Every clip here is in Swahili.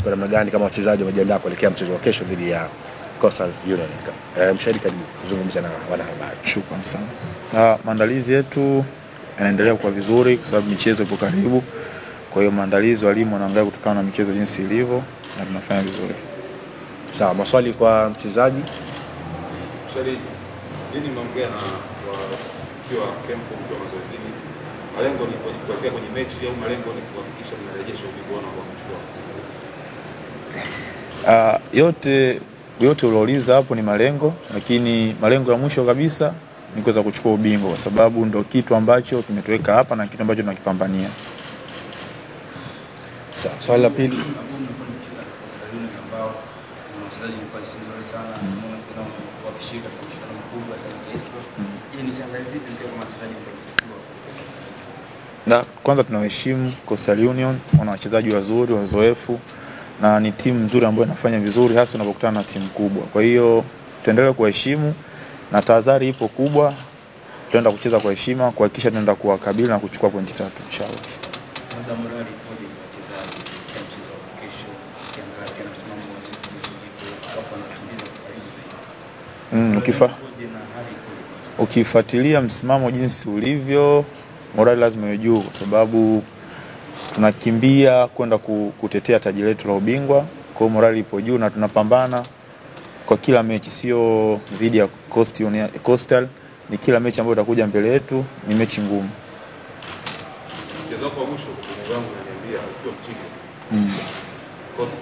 kwa namna gani kama wachezaji wamejiandaa kuelekea mchezo wa kesho dhidi ya Coastal Union? Mshahidi, karibu kuzungumza na wanahabari. Shukrani sana. Maandalizi yetu yanaendelea kwa vizuri kwa sababu michezo ipo karibu. Kwa hiyo maandalizi walimu wanaangalia kutokana na michezo jinsi ilivyo na tunafanya vizuri. Sawa, maswali kwa mchezaji. Mshahidi, nini mnaongea na wakiwa kempo kwa mazoezini? Malengo ni kuelekea kwenye mechi au malengo ni kuhakikisha mnarejesha ubingwa kwa mchukua? Yote uliouliza hapo ni malengo, lakini malengo ya mwisho kabisa ni kuweza kuchukua ubingwa kwa sababu ndio kitu ambacho kimetuweka hapa na kitu ambacho tunakipambania. Sawa, swali la pili. Na kwanza tunaheshimu Coastal Union, wana wachezaji wazuri, wazoefu na ni timu nzuri ambayo inafanya vizuri hasa unapokutana na timu kubwa. Kwa hiyo tuendelee kuheshimu na tahadhari ipo kubwa. Tutaenda kucheza kwa heshima, kuhakikisha tunaenda kuwakabili na kuchukua pointi 3 inshallah. Ukifuatilia msimamo jinsi ulivyo, morali lazima iwe juu kwa sababu tunakimbia kwenda kutetea taji letu la ubingwa. Kwa morali ipo juu na tunapambana kwa kila mechi, sio dhidi ya Coastal, ni kila mechi ambayo itakuja mbele yetu ni mechi ngumu. Mchezo wa mwisho kwa wangu ananiambia ukiwa mchike. Coastal.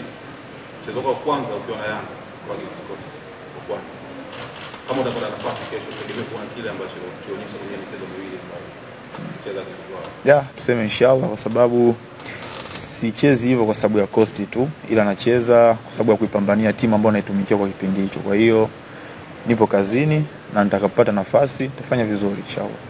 Mchezo wa kwanza ukiwa na Yanga kwa Coastal. Kwa kwanza. Kama utapata nafasi kesho tegemea kuona kile ambacho kionyesha kwenye michezo miwili ambayo mcheza kesho. Tuseme inshallah kwa sababu sichezi hivyo kwa sababu ya Coastal tu, ila nacheza kwa sababu ya kuipambania timu ambayo naitumikia kwa kipindi hicho. Kwa hiyo nipo kazini na nitakapopata nafasi nitafanya vizuri inshallah.